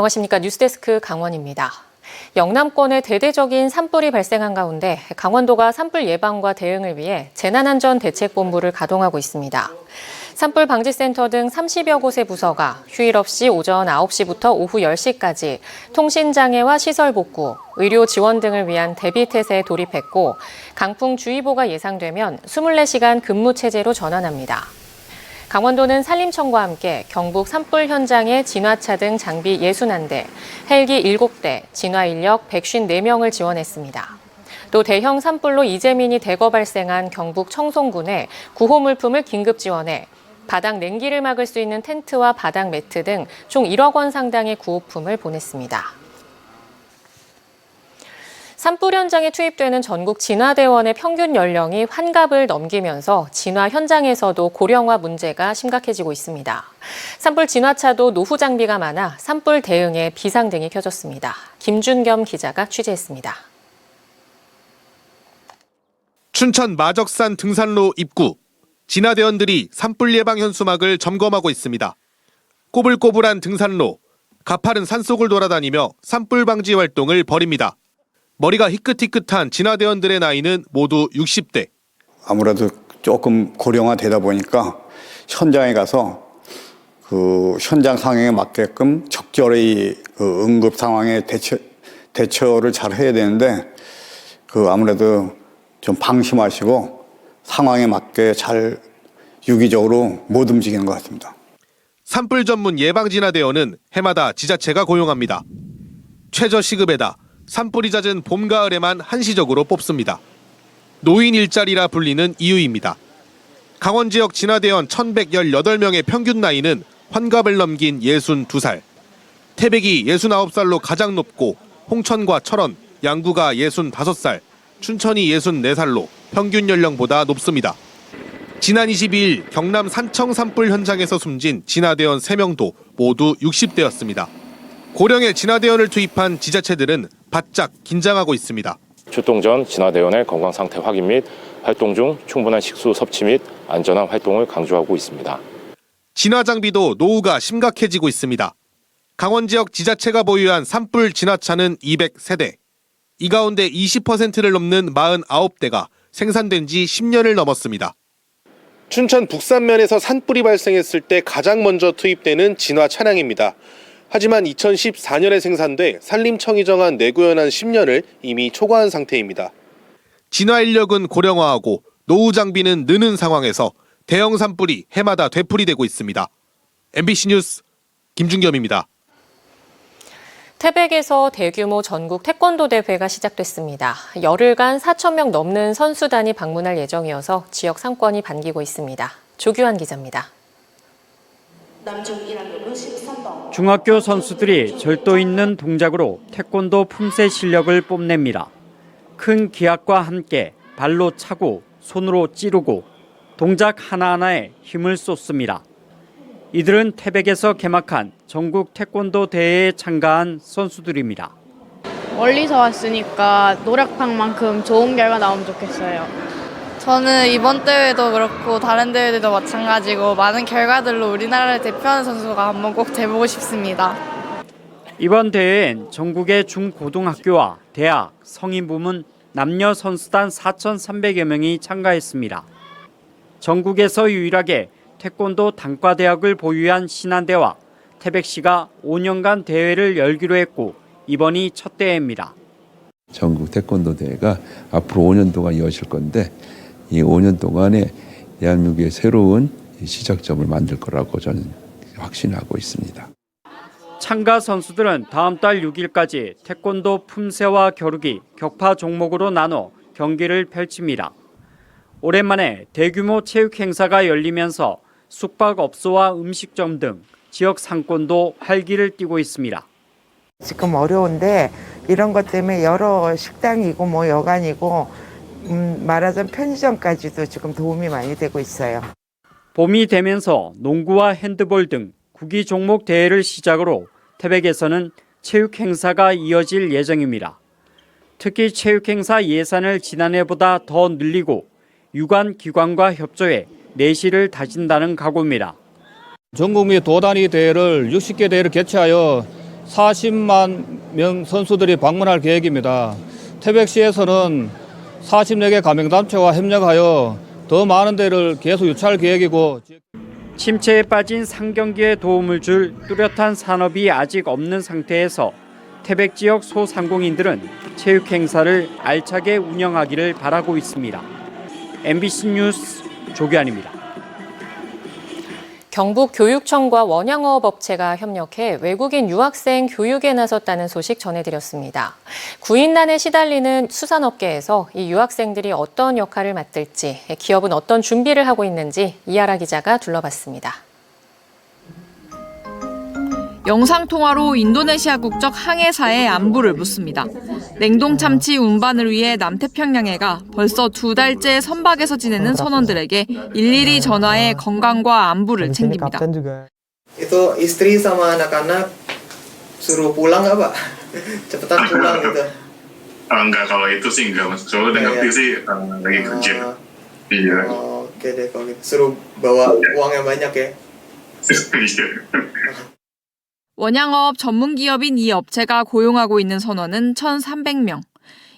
안녕하십니까. 뉴스데스크 강원입니다. 영남권에 대대적인 산불이 발생한 가운데 강원도가 산불 예방과 대응을 위해 재난안전대책본부를 가동하고 있습니다. 산불 방지센터 등 30여 곳의 부서가 휴일 없이 오전 9시부터 오후 10시까지 통신장애와 시설 복구, 의료 지원 등을 위한 대비태세에 돌입했고 강풍주의보가 예상되면 24시간 근무 체제로 전환합니다. 강원도는 산림청과 함께 경북 산불 현장에 진화차 등 장비 61대, 헬기 7대, 진화 인력 154명을 지원했습니다. 또 대형 산불로 이재민이 대거 발생한 경북 청송군에 구호 물품을 긴급 지원해 바닥 냉기를 막을 수 있는 텐트와 바닥 매트 등 총 1억 원 상당의 구호품을 보냈습니다. 산불 현장에 투입되는 전국 진화대원의 평균 연령이 환갑을 넘기면서 진화 현장에서도 고령화 문제가 심각해지고 있습니다. 산불 진화차도 노후 장비가 많아 산불 대응에 비상등이 켜졌습니다. 김준겸 기자가 취재했습니다. 춘천 마적산 등산로 입구. 진화대원들이 산불 예방 현수막을 점검하고 있습니다. 꼬불꼬불한 등산로, 가파른 산속을 돌아다니며 산불 방지 활동을 벌입니다. 머리가 희끗희끗한 진화대원들의 나이는 모두 60대. 아무래도 조금 고령화되다 보니까 현장에 가서 그 현장 상황에 맞게끔 적절히 그 응급 상황에 대처를 잘 해야 되는데 그 아무래도 좀 방심하시고 상황에 맞게 잘 유기적으로 못 움직이는 것 같습니다. 산불 전문 예방진화대원은 해마다 지자체가 고용합니다. 최저 시급에다 산불이 잦은 봄, 가을에만 한시적으로 뽑습니다. 노인 일자리라 불리는 이유입니다. 강원 지역 진화대원 1,118명의 평균 나이는 환갑을 넘긴 62살. 태백이 69살로 가장 높고 홍천과 철원, 양구가 65살, 춘천이 64살로 평균 연령보다 높습니다. 지난 22일 경남 산청 산불 현장에서 숨진 진화대원 3명도 모두 60대였습니다. 고령의 진화대원을 투입한 지자체들은 바짝 긴장하고 있습니다. 출동 전 진화대원의 건강 상태 확인 및 활동 중 충분한 식수 섭취 및 안전한 활동을 강조하고 있습니다. 진화 장비도 노후가 심각해지고 있습니다. 강원 지역 지자체가 보유한 산불 진화차는 200세대. 이 가운데 20%를 넘는 49대가 생산된 지 10년을 넘었습니다. 춘천 북산면에서 산불이 발생했을 때 가장 먼저 투입되는 진화 차량입니다. 하지만 2014년에 생산돼 산림청이 정한 내구연한 10년을 이미 초과한 상태입니다. 진화 인력은 고령화하고 노후 장비는 느는 상황에서 대형 산불이 해마다 되풀이되고 있습니다. MBC 뉴스 김준겸입니다. 태백에서 대규모 전국 태권도 대회가 시작됐습니다. 열흘간 4,000명 넘는 선수단이 방문할 예정이어서 지역 상권이 반기고 있습니다. 조규환 기자입니다. 중학교 선수들이 절도 있는 동작으로 태권도 품새 실력을 뽐냅니다. 큰 기압과 함께 발로 차고 손으로 찌르고 동작 하나하나에 힘을 쏟습니다. 이들은 태백에서 개막한 전국 태권도 대회에 참가한 선수들입니다. 멀리서 왔으니까 노력한 만큼 좋은 결과 나오면 좋겠어요. 저는 이번 대회도 그렇고 다른 대회들도 마찬가지고 많은 결과들로 우리나라를 대표하는 선수가 한번 꼭 돼보고 싶습니다. 이번 대회엔 전국의 중고등학교와 대학, 성인 부문, 남녀 선수단 4,300여 명이 참가했습니다. 전국에서 유일하게 태권도 단과대학을 보유한 신한대와 태백시가 5년간 대회를 열기로 했고 이번이 첫 대회입니다. 전국 태권도 대회가 앞으로 5년 동안 이어질 건데 이 5년 동안에 대한민국의 새로운 시작점을 만들 거라고 저는 확신하고 있습니다. 참가 선수들은 다음 달 6일까지 태권도 품새와 겨루기, 격파 종목으로 나눠 경기를 펼칩니다. 오랜만에 대규모 체육 행사가 열리면서 숙박업소와 음식점 등 지역 상권도 활기를 띠고 있습니다. 지금 어려운데 이런 것 때문에 여러 식당이고 뭐 여관이고 말하자면 편의점까지도 지금 도움이 많이 되고 있어요. 봄이 되면서 농구와 핸드볼 등 구기 종목 대회를 시작으로 태백에서는 체육 행사가 이어질 예정입니다. 특히 체육 행사 예산을 지난해보다 더 늘리고 유관 기관과 협조해 내실을 다진다는 각오입니다. 전국미 도단위 대회를 60개 대회를 개최하여 40만 명 선수들이 방문할 계획입니다. 태백시에서는 44개 가맹단체와 협력하여 더 많은 데를 계속 유치할 계획이고 침체에 빠진 상경기에 도움을 줄 뚜렷한 산업이 아직 없는 상태에서 태백 지역 소상공인들은 체육 행사를 알차게 운영하기를 바라고 있습니다. MBC 뉴스 조규환입니다. 경북교육청과 원양어업업체가 협력해 외국인 유학생 교육에 나섰다는 소식 전해드렸습니다. 구인난에 시달리는 수산업계에서 이 유학생들이 어떤 역할을 맡을지, 기업은 어떤 준비를 하고 있는지 이하라 기자가 둘러봤습니다. 영상통화로 인도네시아 국적 항해사의 안부를 묻습니다. 냉동참치 운반을 위해 남태평양에 가 벌써 2달째 선박에서 지내는 선원들에게 일일이 전화해 건강과 안부를 챙깁니다. Itu istri sama anak-anak suruh pulang nggak Pak? Cepetan pulang gitu. Enggak, kalau itu sih enggak, Mas. Soalnya udah ngerti sih lagi kerja. Iya. Oke deh kalau gitu. Suruh bawa uang yang banyak ya. 원양어업 전문기업인 이 업체가 고용하고 있는 선원은 1,300명.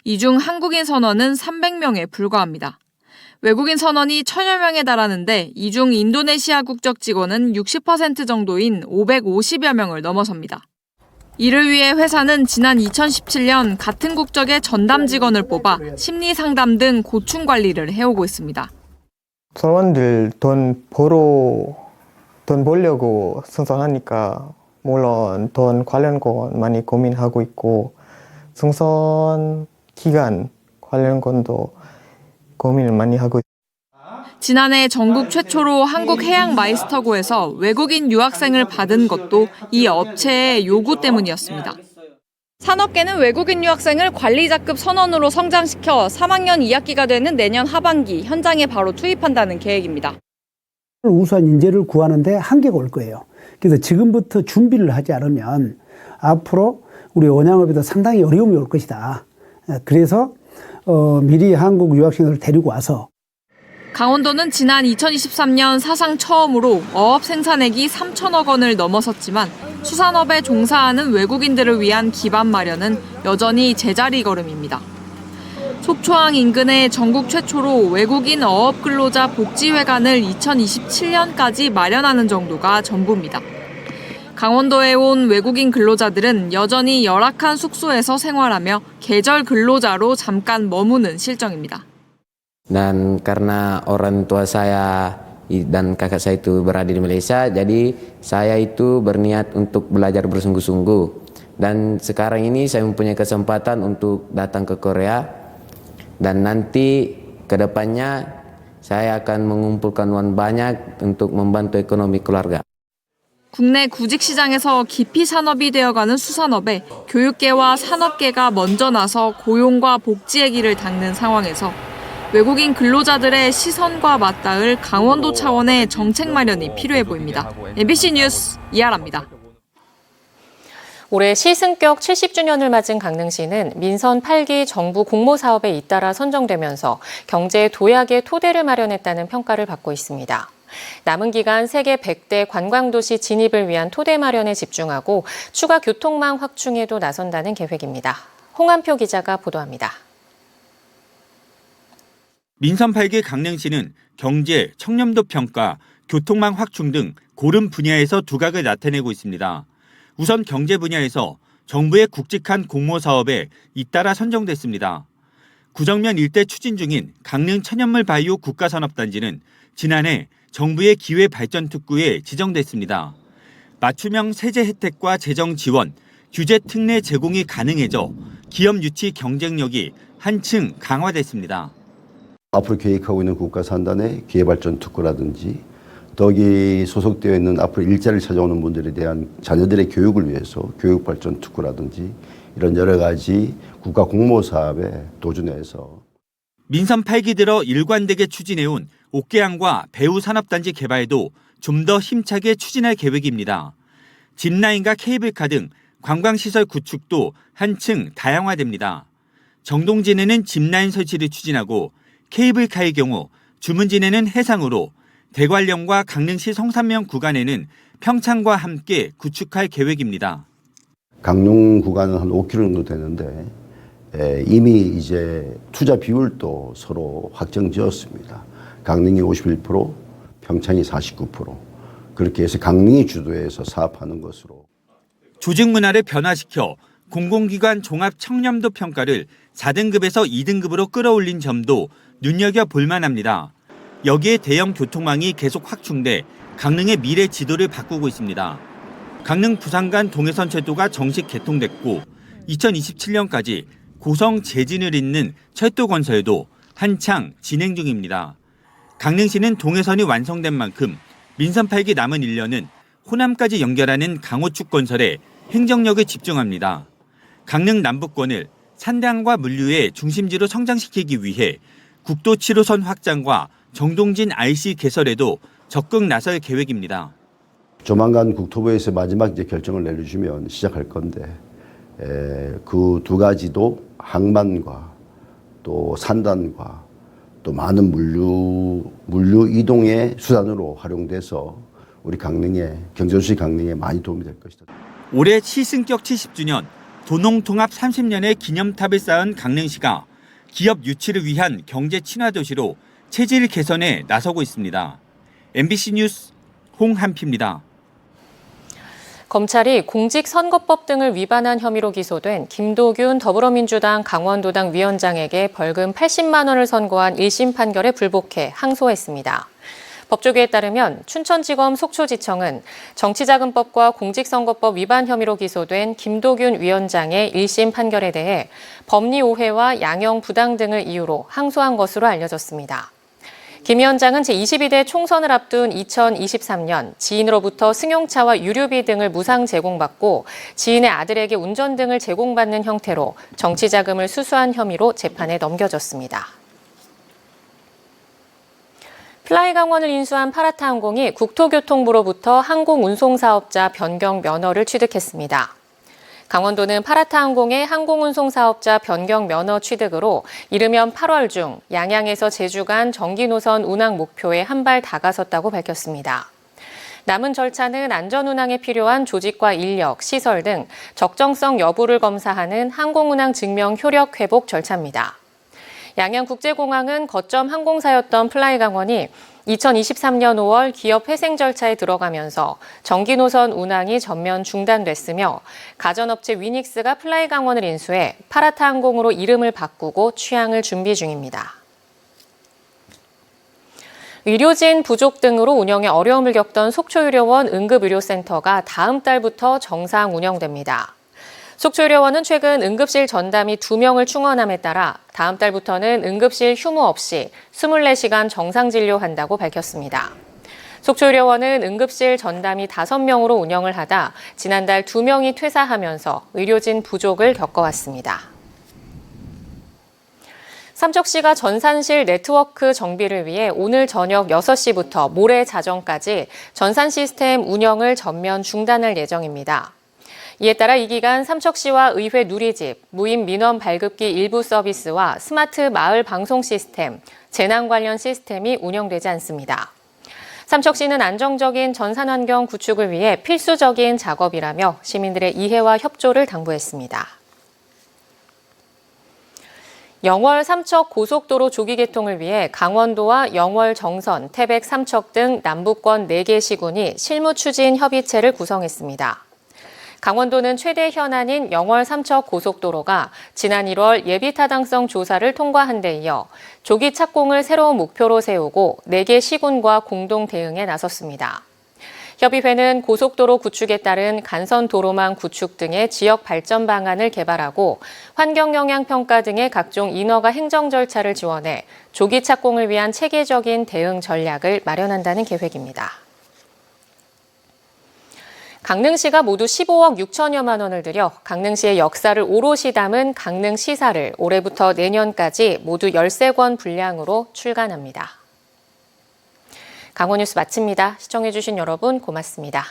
이 중 한국인 선원은 300명에 불과합니다. 외국인 선원이 1,000여 명에 달하는데 이 중 인도네시아 국적 직원은 60% 정도인 550여 명을 넘어섭니다. 이를 위해 회사는 지난 2017년 같은 국적의 전담 직원을 뽑아 심리상담 등 고충 관리를 해오고 있습니다. 선원들 돈 벌려고 승선하니까 물론 돈 관련 건 많이 고민하고 있고 승선 기간 관련 건도 고민을 많이 하고 있습니다. 지난해 전국 최초로 한국해양마이스터고에서 외국인 유학생을 받은 것도 이 업체의 요구 때문이었습니다. 산업계는 외국인 유학생을 관리자급 선원으로 성장시켜 3학년 2학기가 되는 내년 하반기 현장에 바로 투입한다는 계획입니다. 우수한 인재를 구하는데 한계가 올 거예요. 그래서 지금부터 준비를 하지 않으면 앞으로 우리 원양업에도 상당히 어려움이 올 것이다. 그래서 미리 한국 유학생을 데리고 와서 강원도는 지난 2023년 사상 처음으로 어업 생산액이 3천억 원을 넘어섰지만 수산업에 종사하는 외국인들을 위한 기반 마련은 여전히 제자리 걸음입니다. 속초항 인근에 전국 최초로 외국인 어업 근로자 복지회관을 2027년까지 마련하는 정도가 전부입니다. 강원도에 온 외국인 근로자들은 여전히 열악한 숙소에서 생활하며 계절 근로자로 잠깐 머무는 실정입니다. Dan karena orang tua saya dan kakak saya itu berada di Malaysia, jadi saya itu berniat untuk belajar bersungguh-sungguh. Dan sekarang ini saya mempunyai kesempatan untuk datang ke Korea. Dan nanti ke depannya saya akan mengumpulkan uang banyak untuk membantu ekonomi keluarga. 국내 구직시장에서 기피 산업이 되어가는 수산업에 교육계와 산업계가 먼저 나서 고용과 복지의 길을 닦는 상황에서 외국인 근로자들의 시선과 맞닿을 강원도 차원의 정책 마련이 필요해 보입니다. MBC 뉴스 이하라입니다. 올해 시승격 70주년을 맞은 강릉시는 민선 8기 정부 공모사업에 잇따라 선정되면서 경제 도약의 토대를 마련했다는 평가를 받고 있습니다. 남은 기간 세계 100대 관광도시 진입을 위한 토대 마련에 집중하고 추가 교통망 확충에도 나선다는 계획입니다. 홍한표 기자가 보도합니다. 민선 8기 강릉시는 경제, 청렴도 평가, 교통망 확충 등 고른 분야에서 두각을 나타내고 있습니다. 우선 경제 분야에서 정부의 굵직한 공모 사업에 잇따라 선정됐습니다. 구정면 일대 추진 중인 강릉 천연물 바이오 국가산업단지는 지난해 정부의 기회발전특구에 지정됐습니다. 맞춤형 세제 혜택과 재정 지원, 규제 특례 제공이 가능해져 기업 유치 경쟁력이 한층 강화됐습니다. 앞으로 계획하고 있는 국가산단의 기회발전특구라든지 거기 소속되어 있는 앞으로 일자리를 찾아오는 분들에 대한 자녀들의 교육을 위해서 교육발전특구라든지 이런 여러 가지 국가 공모사업에 도전해서 민선 8기 들어 일관되게 추진해온 옥계항과 배후 산업단지 개발도 좀 더 힘차게 추진할 계획입니다. 짚라인과 케이블카 등 관광시설 구축도 한층 다양화됩니다. 정동진에는 짚라인 설치를 추진하고 케이블카의 경우 주문진에는 해상으로 대관령과 강릉시 성산면 구간에는 평창과 함께 구축할 계획입니다. 강릉 구간은 한 5km 정도 되는데 이미 이제 투자 비율도 서로 확정지었습니다. 강릉이 51%, 평창이 49%. 그렇게 해서 강릉이 주도해서 사업하는 것으로. 조직 문화를 변화시켜 공공기관 종합 청렴도 평가를 4등급에서 2등급으로 끌어올린 점도 눈여겨볼 만합니다. 여기에 대형 교통망이 계속 확충돼 강릉의 미래 지도를 바꾸고 있습니다. 강릉 부산 간 동해선 철도가 정식 개통됐고 2027년까지 고성 제진을 잇는 철도 건설도 한창 진행 중입니다. 강릉시는 동해선이 완성된 만큼 민선 8기 남은 1년은 호남까지 연결하는 강호축 건설에 행정력을 집중합니다. 강릉 남부권을 산단과 물류의 중심지로 성장시키기 위해 국도 7호선 확장과 정동진 IC 개설에도 적극 나설 계획입니다. 조만간 국토부에서 마지막 이제 결정을 내려주면 시작할 건데 그 두 가지도 항만과 또 산단과 또 많은 물류 이동의 수단으로 활용돼서 우리 강릉에 경제도시 강릉에 많이 도움이 될 것이다. 올해 시승격 70주년, 도농통합 30년의 기념탑을 쌓은 강릉시가 기업 유치를 위한 경제 친화 도시로 체질 개선에 나서고 있습니다. MBC 뉴스 홍한피입니다. 검찰이 공직선거법 등을 위반한 혐의로 기소된 김도균 더불어민주당 강원도당 위원장에게 벌금 80만 원을 선고한 1심 판결에 불복해 항소했습니다. 법조계에 따르면 춘천지검 속초지청은 정치자금법과 공직선거법 위반 혐의로 기소된 김도균 위원장의 1심 판결에 대해 법리 오해와 양형 부당 등을 이유로 항소한 것으로 알려졌습니다. 김 위원장은 제22대 총선을 앞둔 2023년 지인으로부터 승용차와 유류비 등을 무상 제공받고 지인의 아들에게 운전 등을 제공받는 형태로 정치자금을 수수한 혐의로 재판에 넘겨졌습니다. 플라이강원을 인수한 파라타항공이 국토교통부로부터 항공운송사업자 변경 면허를 취득했습니다. 강원도는 파라타항공의 항공운송사업자 변경 면허 취득으로 이르면 8월 중 양양에서 제주 간 정기노선 운항 목표에 한 발 다가섰다고 밝혔습니다. 남은 절차는 안전운항에 필요한 조직과 인력, 시설 등 적정성 여부를 검사하는 항공운항 증명 효력 회복 절차입니다. 양양국제공항은 거점 항공사였던 플라이강원이 2023년 5월 기업 회생 절차에 들어가면서 정기노선 운항이 전면 중단됐으며 가전업체 위닉스가 플라이강원을 인수해 파라타항공으로 이름을 바꾸고 취항을 준비 중입니다. 의료진 부족 등으로 운영에 어려움을 겪던 속초의료원 응급의료센터가 다음 달부터 정상 운영됩니다. 속초의료원은 최근 응급실 전담이 2명을 충원함에 따라 다음 달부터는 응급실 휴무 없이 24시간 정상 진료한다고 밝혔습니다. 속초의료원은 응급실 전담이 5명으로 운영을 하다 지난달 2명이 퇴사하면서 의료진 부족을 겪어왔습니다. 삼척시가 전산실 네트워크 정비를 위해 오늘 저녁 6시부터 모레 자정까지 전산 시스템 운영을 전면 중단할 예정입니다. 이에 따라 이 기간 삼척시와 의회 누리집, 무인 민원 발급기 일부 서비스와 스마트 마을 방송 시스템, 재난 관련 시스템이 운영되지 않습니다. 삼척시는 안정적인 전산 환경 구축을 위해 필수적인 작업이라며 시민들의 이해와 협조를 당부했습니다. 영월 삼척 고속도로 조기 개통을 위해 강원도와 영월 정선, 태백 삼척 등 남부권 4개 시군이 실무 추진 협의체를 구성했습니다. 강원도는 최대 현안인 영월 삼척 고속도로가 지난 1월 예비타당성 조사를 통과한 데 이어 조기 착공을 새로운 목표로 세우고 4개 시군과 공동 대응에 나섰습니다. 협의회는 고속도로 구축에 따른 간선 도로망 구축 등의 지역 발전 방안을 개발하고 환경영향평가 등의 각종 인허가 행정 절차를 지원해 조기 착공을 위한 체계적인 대응 전략을 마련한다는 계획입니다. 강릉시가 모두 15억 6천여만 원을 들여 강릉시의 역사를 오롯이 담은 강릉시사를 올해부터 내년까지 모두 13권 분량으로 출간합니다. 강원뉴스 마칩니다. 시청해주신 여러분 고맙습니다.